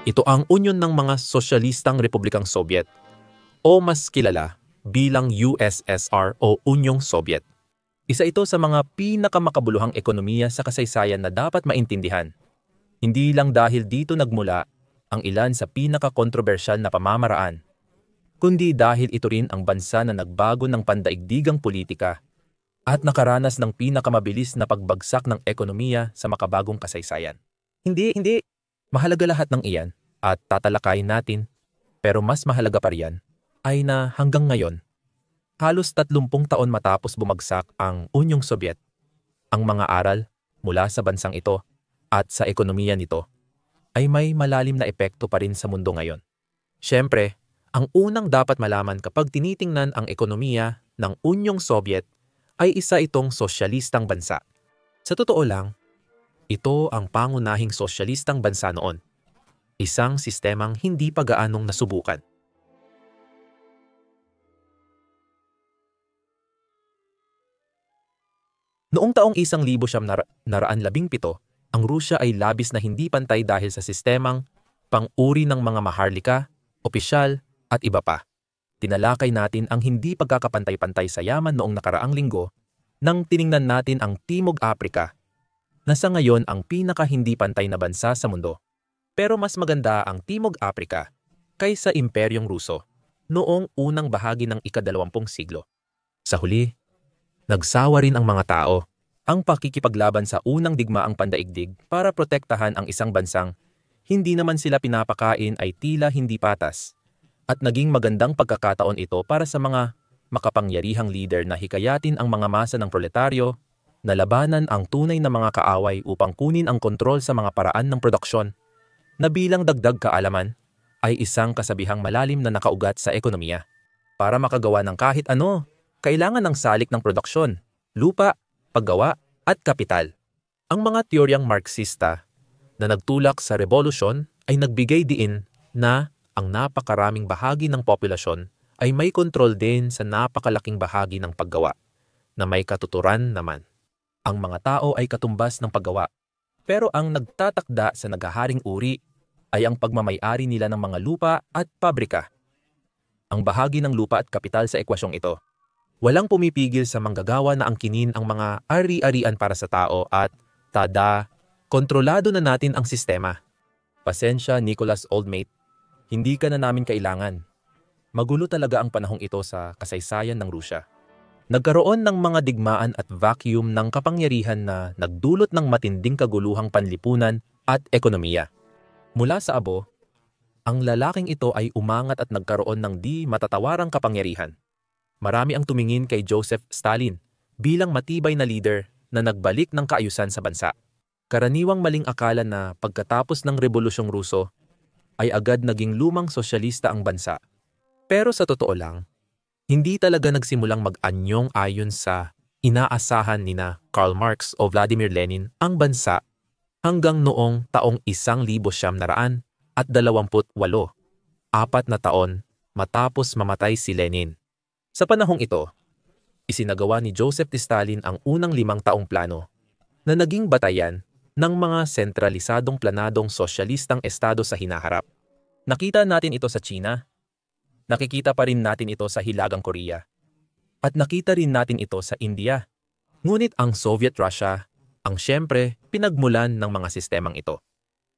Ito ang unyon ng mga Sosyalistang Republikang Soviet o mas kilala bilang USSR o Unyong Soviet. Isa ito sa mga pinakamakabuluhang ekonomiya sa kasaysayan na dapat maintindihan. Hindi lang dahil dito nagmula ang ilan sa pinakakontrobersyal na pamamaraan, kundi dahil ito rin ang bansa na nagbago ng pandaigdigang politika at nakaranas ng pinakamabilis na pagbagsak ng ekonomiya sa makabagong kasaysayan. Hindi. Mahalaga lahat ng iyan at tatalakayin natin, pero mas mahalaga pa riyan ay na hanggang ngayon, halos 30 taon matapos bumagsak ang Unyong Soviet, ang mga aral mula sa bansang ito at sa ekonomiya nito ay may malalim na epekto pa rin sa mundo ngayon. Siyempre, ang unang dapat malaman kapag tinitingnan ang ekonomiya ng Unyong Soviet ay isa itong sosyalistang bansa. Sa totoo lang, ito ang pangunahing sosyalistang bansa noon. Isang sistemang hindi pa gaanong nasubukan. Noong taong 1917, ang Rusya ay labis na hindi pantay dahil sa sistemang pang-uri ng mga maharlika, opisyal at iba pa. Tinalakay natin ang hindi pagkakapantay-pantay sa yaman noong nakaraang linggo nang tiningnan natin ang Timog Aprika na sa ngayon ang pinaka-hindi pantay na bansa sa mundo. Pero mas maganda ang Timog Aprika kaysa Imperyong Ruso noong unang bahagi ng ika-20 siglo. Sa huli, nagsawa rin ang mga tao ang pakikipaglaban sa unang digmaang pandaigdig para protektahan ang isang bansang hindi naman sila pinapakain ay tila hindi patas, at naging magandang pagkakataon ito para sa mga makapangyarihang leader na hikayatin ang mga masa ng proletaryo na labanan ang tunay na mga kaaway upang kunin ang kontrol sa mga paraan ng produksyon na bilang dagdag kaalaman ay isang kasabihang malalim na nakaugat sa ekonomiya. Para makagawa ng kahit ano, kailangan ng salik ng produksyon, lupa, paggawa at kapital. Ang mga teoryang Marxista na nagtulak sa revolusyon ay nagbigay diin na ang napakaraming bahagi ng populasyon ay may kontrol din sa napakalaking bahagi ng paggawa na may katuturan naman. Ang mga tao ay katumbas ng paggawa, pero ang nagtatakda sa naghaharing uri ay ang pagmamay-ari nila ng mga lupa at pabrika. Ang bahagi ng lupa at kapital sa ekwasyong ito. Walang pumipigil sa manggagawa na angkinin ang mga ari-arian para sa tao at, tada, kontrolado na natin ang sistema. Pasensya, Nicholas Oldmate, hindi ka na namin kailangan. Magulo talaga ang panahong ito sa kasaysayan ng Rusya. Nagkaroon ng mga digmaan at vacuum ng kapangyarihan na nagdulot ng matinding kaguluhang panlipunan at ekonomiya. Mula sa abo, ang lalaking ito ay umangat at nagkaroon ng di matatawarang kapangyarihan. Marami ang tumingin kay Joseph Stalin bilang matibay na leader na nagbalik ng kaayusan sa bansa. Karaniwang maling akala na pagkatapos ng Rebolusyong Ruso ay agad naging lumang sosyalista ang bansa. Pero sa totoo lang, hindi talaga nagsimulang mag-anyong ayon sa inaasahan nina Karl Marx o Vladimir Lenin ang bansa hanggang noong taong 1928, 4 na taon matapos mamatay si Lenin. Sa panahong ito, isinagawa ni Joseph Stalin ang unang 5 taong plano na naging batayan ng mga sentralisadong planadong sosyalistang estado sa hinaharap. Nakita natin ito sa China. Nakikita pa rin natin ito sa Hilagang Korea. At nakita rin natin ito sa India. Ngunit ang Soviet Russia ang siyempre pinagmulan ng mga sistemang ito.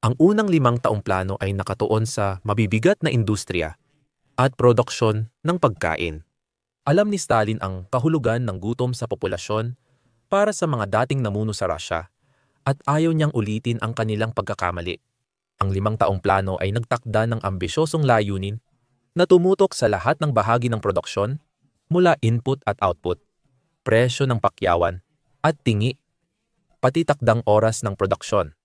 Ang unang 5 taong plano ay nakatuon sa mabibigat na industriya at produksyon ng pagkain. Alam ni Stalin ang kahulugan ng gutom sa populasyon para sa mga dating namuno sa Russia at ayaw niyang ulitin ang kanilang pagkakamali. Ang 5 taong plano ay nagtakda ng ambisyosong layunin na tumutok sa lahat ng bahagi ng produksyon mula input at output, presyo ng pakyawan at tingi, pati takdang oras ng produksyon.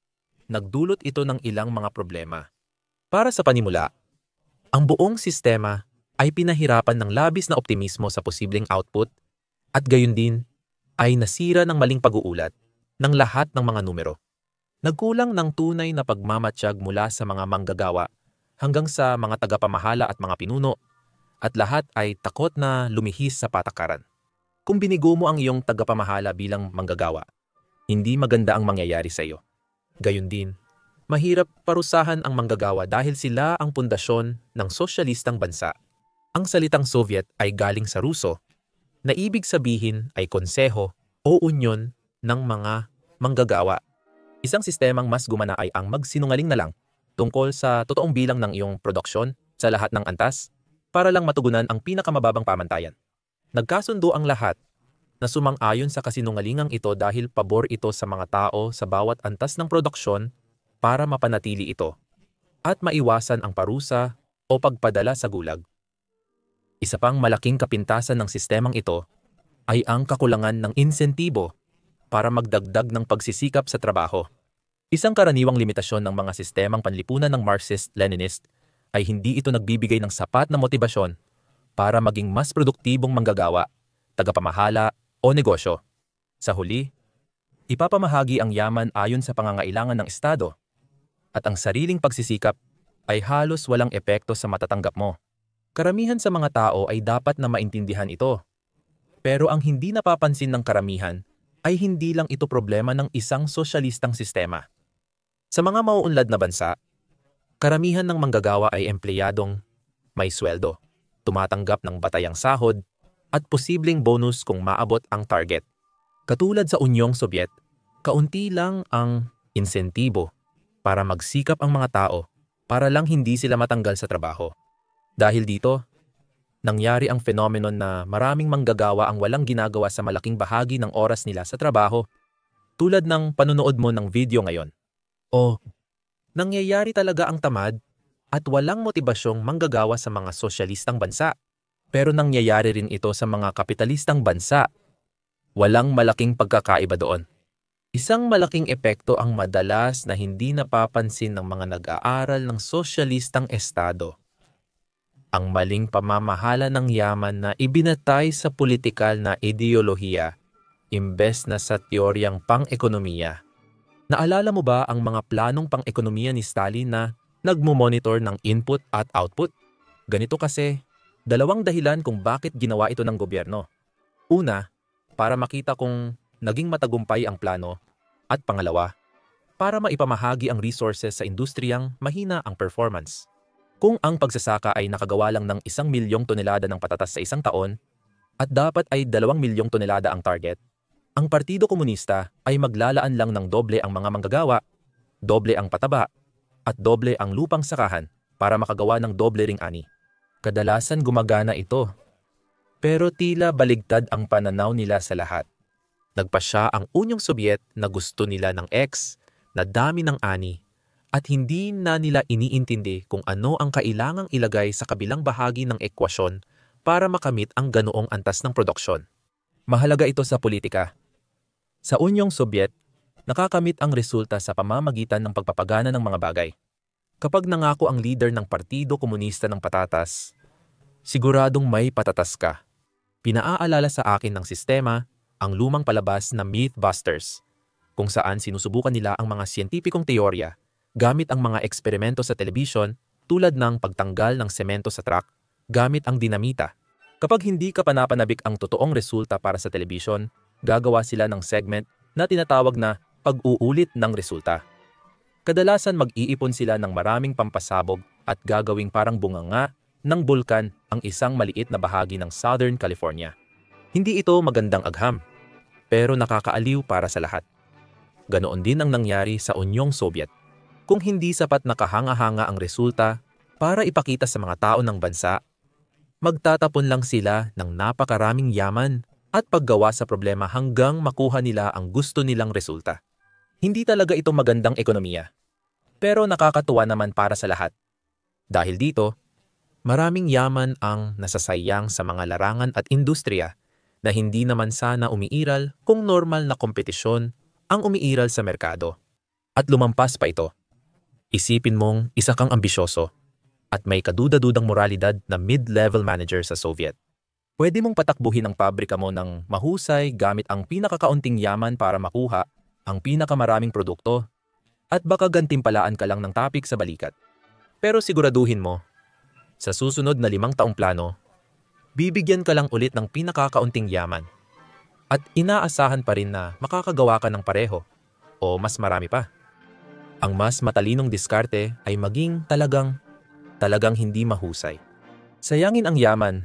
Nagdulot ito ng ilang mga problema. Para sa panimula, ang buong sistema ay pinahirapan ng labis na optimismo sa posibleng output at gayon din ay nasira ng maling pag-uulat ng lahat ng mga numero. Nagkulang ng tunay na pagmamatsyag mula sa mga manggagawa hanggang sa mga tagapamahala at mga pinuno, at lahat ay takot na lumihis sa patakaran. Kung binigo mo ang iyong tagapamahala bilang manggagawa, hindi maganda ang mangyayari sa iyo. Gayon din, Mahirap parusahan ang manggagawa dahil sila ang pundasyon ng sosyalistang bansa. Ang salitang Soviet ay galing sa Ruso, na ibig sabihin ay konseho o unyon ng mga manggagawa. Isang sistemang mas gumana ay ang magsinungaling na lang tungkol sa totoong bilang ng iyong produksyon sa lahat ng antas para lang matugunan ang pinakamababang pamantayan. Nagkasundo ang lahat na sumang-ayon sa kasinungalingang ito dahil pabor ito sa mga tao sa bawat antas ng produksyon para mapanatili ito at maiwasan ang parusa o pagpadala sa gulag. Isa pang malaking kapintasan ng sistemang ito ay ang kakulangan ng insentibo para magdagdag ng pagsisikap sa trabaho. Isang karaniwang limitasyon ng mga sistemang panlipunan ng Marxist-Leninist ay hindi ito nagbibigay ng sapat na motibasyon para maging mas produktibong manggagawa, tagapamahala o negosyo. Sa huli, ipapamahagi ang yaman ayon sa pangangailangan ng Estado at ang sariling pagsisikap ay halos walang epekto sa matatanggap mo. Karamihan sa mga tao ay dapat na maintindihan ito. Pero ang hindi napapansin ng karamihan ay hindi lang ito problema ng isang sosyalistang sistema. Sa mga mauunlad na bansa, karamihan ng manggagawa ay empleyadong may sweldo, tumatanggap ng batayang sahod, at posibleng bonus kung maabot ang target. Katulad sa Unyong Sobyet, kaunti lang ang insentibo para magsikap ang mga tao para lang hindi sila matanggal sa trabaho. Dahil dito, nangyari ang phenomenon na maraming manggagawa ang walang ginagawa sa malaking bahagi ng oras nila sa trabaho, tulad ng panonood mo ng video ngayon. O, nangyayari talaga ang tamad at walang motibasyong manggagawa sa mga sosyalistang bansa. Pero nangyayari rin ito sa mga kapitalistang bansa. Walang malaking pagkakaiba doon. Isang malaking epekto ang madalas na hindi napapansin ng mga nag-aaral ng sosyalistang estado. Ang maling pamamahala ng yaman na ibinatay sa politikal na ideolohiya imbes na sa teoryang pang-ekonomiya. Naalala mo ba ang mga planong pang-ekonomiya ni Stalin na nagmo-monitor ng input at output? Ganito kasi, dalawang dahilan kung bakit ginawa ito ng gobyerno. Una, para makita kung naging matagumpay ang plano. At pangalawa, para maipamahagi ang resources sa industriyang mahina ang performance. Kung ang pagsasaka ay nakagawa lang ng 1,000,000 tonelada ng patatas sa isang taon at dapat ay 2,000,000 tonelada ang target, ang Partido Komunista ay maglalaan lang ng doble ang mga manggagawa, doble ang pataba, at doble ang lupang sakahan para makagawa ng doble ring ani. Kadalasan gumagana ito. Pero tila baligtad ang pananaw nila sa lahat. Nagpasya ang Unyong Sobyet na gusto nila ng X na dami ng ani at hindi na nila iniintindi kung ano ang kailangang ilagay sa kabilang bahagi ng ekwasyon para makamit ang ganoong antas ng produksyon. Mahalaga ito sa politika. Sa Unyong Sobyet, nakakamit ang resulta sa pamamagitan ng pagpapagana ng mga bagay. Kapag nangako ang leader ng Partido Komunista ng patatas, siguradong may patatas ka. Pinaaalala sa akin ng sistema ang lumang palabas na Mythbusters, kung saan sinusubukan nila ang mga siyentipikong teorya gamit ang mga eksperimento sa telebisyon tulad ng pagtanggal ng semento sa truck gamit ang dinamita. Kapag hindi ka panapanabik ang totoong resulta para sa telebisyon, gagawa sila ng segment na tinatawag na pag-uulit ng resulta. Kadalasan mag-iipon sila ng maraming pampasabog at gagawing parang bunganga ng bulkan ang isang maliit na bahagi ng Southern California. Hindi ito magandang agham, pero nakakaaliw para sa lahat. Ganoon din ang nangyari sa Unyong Sobyet. Kung hindi sapat nakahanga-hanga ang resulta para ipakita sa mga tao ng bansa, magtatapon lang sila ng napakaraming yaman at paggawa sa problema hanggang makuha nila ang gusto nilang resulta. Hindi talaga ito magandang ekonomiya, pero nakakatuwa naman para sa lahat. Dahil dito, maraming yaman ang nasasayang sa mga larangan at industriya na hindi naman sana umiiral kung normal na kompetisyon ang umiiral sa merkado. At lumampas pa ito. Isipin mong isa kang ambisyoso at may kaduda-dudang moralidad na mid-level manager sa Soviet. Pwede mong patakbuhin ang pabrika mo ng mahusay gamit ang pinakakaunting yaman para makuha ang pinakamaraming produkto at baka gantimpalaan ka lang ng tapik sa balikat. Pero siguraduhin mo, sa susunod na 5 taong plano, bibigyan ka lang ulit ng pinakakaunting yaman at inaasahan pa rin na makakagawa ka ng pareho o mas marami pa. Ang mas matalinong diskarte ay maging talagang hindi mahusay. Sayangin ang yaman,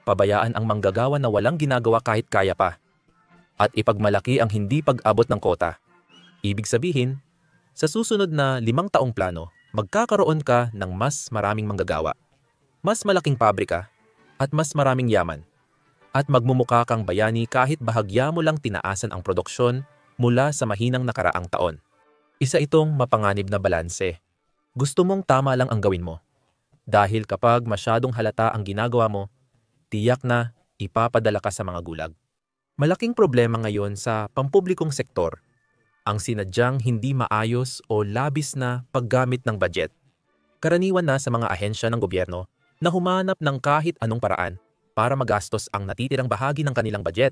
pabayaan ang manggagawa na walang ginagawa kahit kaya pa, at ipagmalaki ang hindi pag-abot ng kota. Ibig sabihin, sa susunod na 5 taong plano, magkakaroon ka ng mas maraming manggagawa, mas malaking pabrika, at mas maraming yaman. At magmumukha kang bayani kahit bahagya mo lang tinaasan ang produksyon mula sa mahinang nakaraang taon. Isa itong mapanganib na balanse. Gusto mong tama lang ang gawin mo. Dahil kapag masyadong halata ang ginagawa mo, tiyak na ipapadala ka sa mga gulag. Malaking problema ngayon sa pampublikong sektor ang sinadyang hindi maayos o labis na paggamit ng budget. Karaniwan na sa mga ahensya ng gobyerno na humanap ng kahit anong paraan para magastos ang natitirang bahagi ng kanilang budget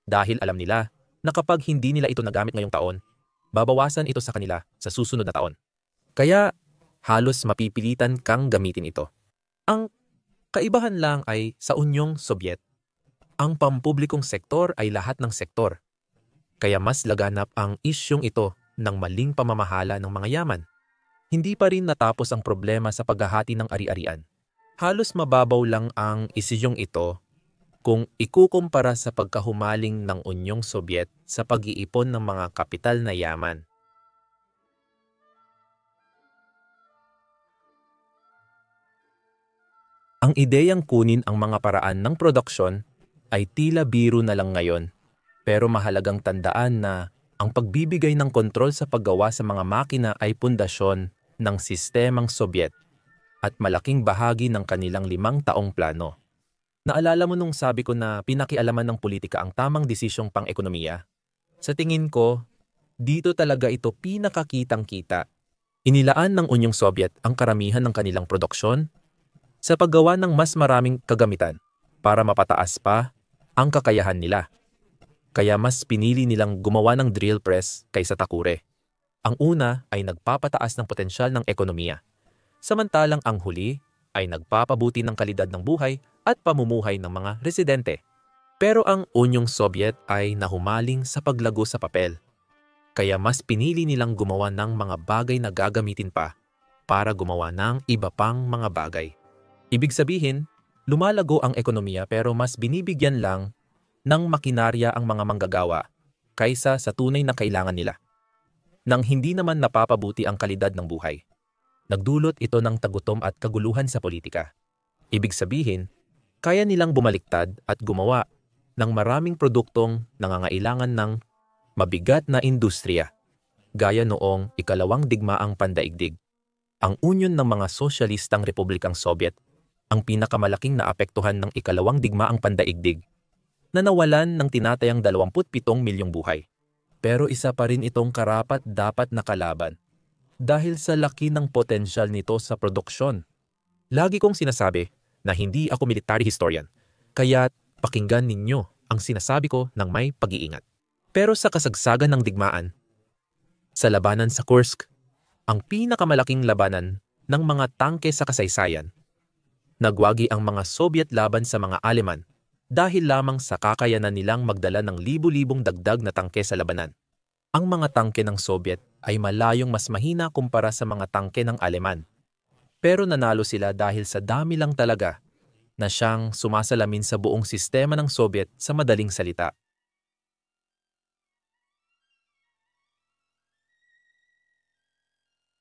dahil alam nila na kapag hindi nila ito nagamit ngayong taon, babawasan ito sa kanila sa susunod na taon. Kaya halos mapipilitan kang gamitin ito. Ang kaibahan lang ay sa Unyong Sobyet. Ang pampublikong sektor ay lahat ng sektor. Kaya mas laganap ang isyong ito ng maling pamamahala ng mga yaman. Hindi pa rin natapos ang problema sa paghahati ng ari-arian. Halos mababaw lang ang isyong ito kung ikukumpara sa pagkahumaling ng Unyong Sobyet sa pag-iipon ng mga kapital na yaman. Ang ideyang kunin ang mga paraan ng produksyon ay tila biro na lang ngayon, pero mahalagang tandaan na ang pagbibigay ng kontrol sa paggawa sa mga makina ay pundasyon ng sistemang Sobyet at malaking bahagi ng kanilang 5 taong plano. Naalala mo nung sabi ko na pinakialaman ng politika ang tamang desisyong pang-ekonomiya? Sa tingin ko, dito talaga ito pinakakitang-kita. Inilaan ng Unyong Sobyet ang karamihan ng kanilang produksyon sa paggawa ng mas maraming kagamitan para mapataas pa ang kakayahan nila. Kaya mas pinili nilang gumawa ng drill press kaysa takure. Ang una ay nagpapataas ng potensyal ng ekonomiya, samantalang ang huli ay nagpapabuti ng kalidad ng buhay at pamumuhay ng mga residente. Pero ang Unyong Sobyet ay nahumaling sa paglago sa papel. Kaya mas pinili nilang gumawa ng mga bagay na gagamitin pa para gumawa ng iba pang mga bagay. Ibig sabihin, lumalago ang ekonomiya pero mas binibigyan lang ng makinarya ang mga manggagawa kaysa sa tunay na kailangan nila. Nang hindi naman napapabuti ang kalidad ng buhay. Nagdulot ito ng tagutom at kaguluhan sa politika. Ibig sabihin, kaya nilang bumaliktad at gumawa ng maraming produktong nangangailangan ng mabigat na industriya, gaya noong ikalawang digmaang pandaigdig. Ang unyon ng mga sosyalistang Republikang Sobyet ang pinakamalaking naapektuhan ng ikalawang digmaang pandaigdig na nawalan ng tinatayang 27 milyong buhay. Pero isa pa rin itong karapat-dapat na kalaban dahil sa laki ng potensyal nito sa produksyon. Lagi kong sinasabi na hindi ako military historian, kaya pakinggan ninyo ang sinasabi ko ng may pag-iingat. Pero sa kasagsagan ng digmaan, sa labanan sa Kursk, ang pinakamalaking labanan ng mga tangke sa kasaysayan, nagwagi ang mga Sobyet laban sa mga Aleman dahil lamang sa kakayanan nilang magdala ng libu-libong dagdag na tangke sa labanan. Ang mga tangke ng Sobyet ay malayong mas mahina kumpara sa mga tangke ng Aleman. Pero nanalo sila dahil sa dami lang talaga na siyang sumasalamin sa buong sistema ng Sobyet sa madaling salita.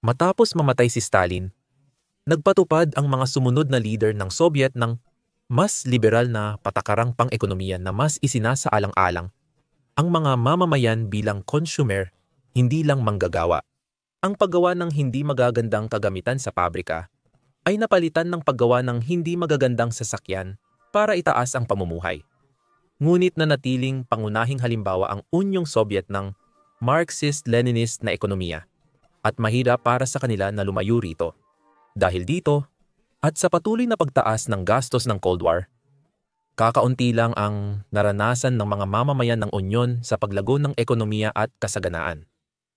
Matapos mamatay si Stalin, nagpatupad ang mga sumunod na leader ng Sobyet ng mas liberal na patakarang pang-ekonomiya na mas isinasaalang-alang ang mga mamamayan bilang consumer, hindi lang manggagawa. Ang paggawa ng hindi magagandang kagamitan sa pabrika ay napalitan ng paggawa ng hindi magagandang sasakyan para itaas ang pamumuhay. Ngunit nanatiling pangunahing halimbawa ang Unyong Sobyet ng Marxist-Leninist na ekonomiya at mahirap para sa kanila na lumayo rito. Dahil dito, at sa patuloy na pagtaas ng gastos ng Cold War, kakaunti lang ang naranasan ng mga mamamayan ng Unyon sa paglago ng ekonomiya at kasaganaan.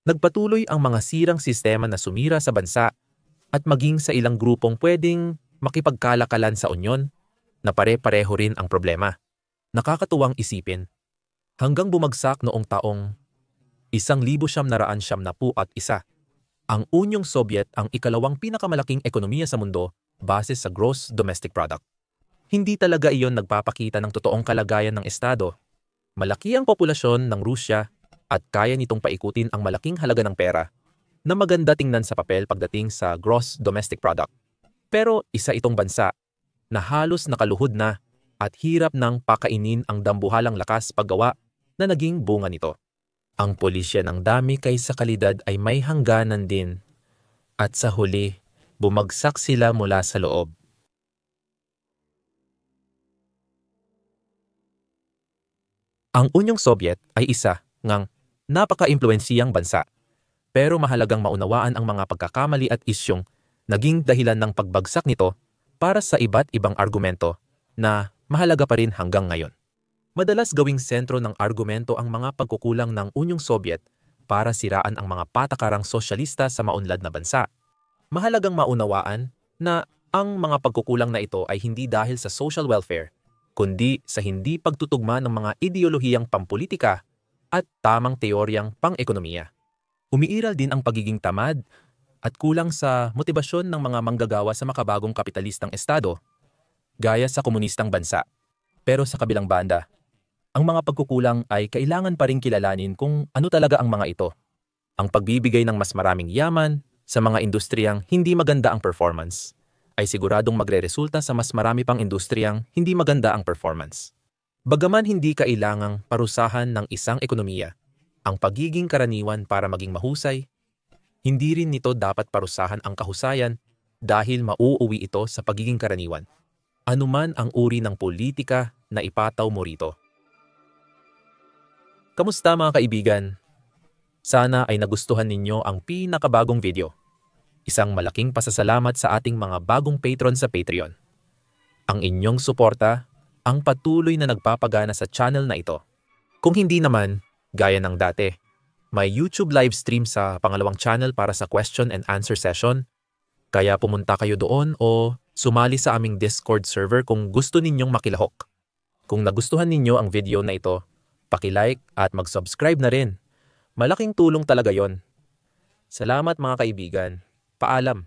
Nagpatuloy ang mga sirang sistema na sumira sa bansa at maging sa ilang grupong pwedeng makipagkalakalan sa Unyon na pare-pareho rin ang problema. Nakakatuwang isipin, hanggang bumagsak noong taong 1971, Ang Unyong Soviet ang ikalawang pinakamalaking ekonomiya sa mundo base sa gross domestic product. Hindi talaga iyon nagpapakita ng totoong kalagayan ng estado. Malaki ang populasyon ng Rusya at kaya nitong paikutin ang malaking halaga ng pera na maganda tingnan sa papel pagdating sa gross domestic product. Pero isa itong bansa na halos nakaluhod na at hirap ng pakainin ang dambuhalang lakas paggawa na naging bunga nito. Ang pulisya ng dami kaysa kalidad ay may hangganan din at sa huli, bumagsak sila mula sa loob. Ang Unyong Soviet ay isa ngang napaka-impluwensiyang bansa, pero mahalagang maunawaan ang mga pagkakamali at isyong naging dahilan ng pagbagsak nito para sa iba't ibang argumento na mahalaga pa rin hanggang ngayon. Madalas gawing sentro ng argumento ang mga pagkukulang ng Unyong Soviet para siraan ang mga patakarang sosyalista sa maunlad na bansa. Mahalagang maunawaan na ang mga pagkukulang na ito ay hindi dahil sa social welfare, kundi sa hindi pagtutugma ng mga ideolohiyang pampolitika at tamang teoryang pang-ekonomiya. Umiiral din ang pagiging tamad at kulang sa motibasyon ng mga manggagawa sa makabagong kapitalistang estado, gaya sa komunistang bansa. Pero sa kabilang banda, ang mga pagkukulang ay kailangan pa rin kilalanin kung ano talaga ang mga ito. Ang pagbibigay ng mas maraming yaman sa mga industriyang hindi maganda ang performance ay siguradong magreresulta sa mas marami pang industriyang hindi maganda ang performance. Bagaman hindi kailangang parusahan ng isang ekonomiya ang pagiging karaniwan para maging mahusay, hindi rin nito dapat parusahan ang kahusayan dahil mauuwi ito sa pagiging karaniwan. Anuman ang uri ng politika na ipataw mo rito. Kamusta mga kaibigan? Sana ay nagustuhan ninyo ang pinakabagong video. Isang malaking pasasalamat sa ating mga bagong patron sa Patreon. Ang inyong suporta ang patuloy na nagpapagana sa channel na ito. Kung hindi naman, gaya ng dati, may YouTube live stream sa pangalawang channel para sa question and answer session, kaya pumunta kayo doon o sumali sa aming Discord server kung gusto ninyong makilahok. Kung nagustuhan ninyo ang video na ito, paki-like at mag-subscribe na rin. Malaking tulong talaga yon. Salamat mga kaibigan. Paalam.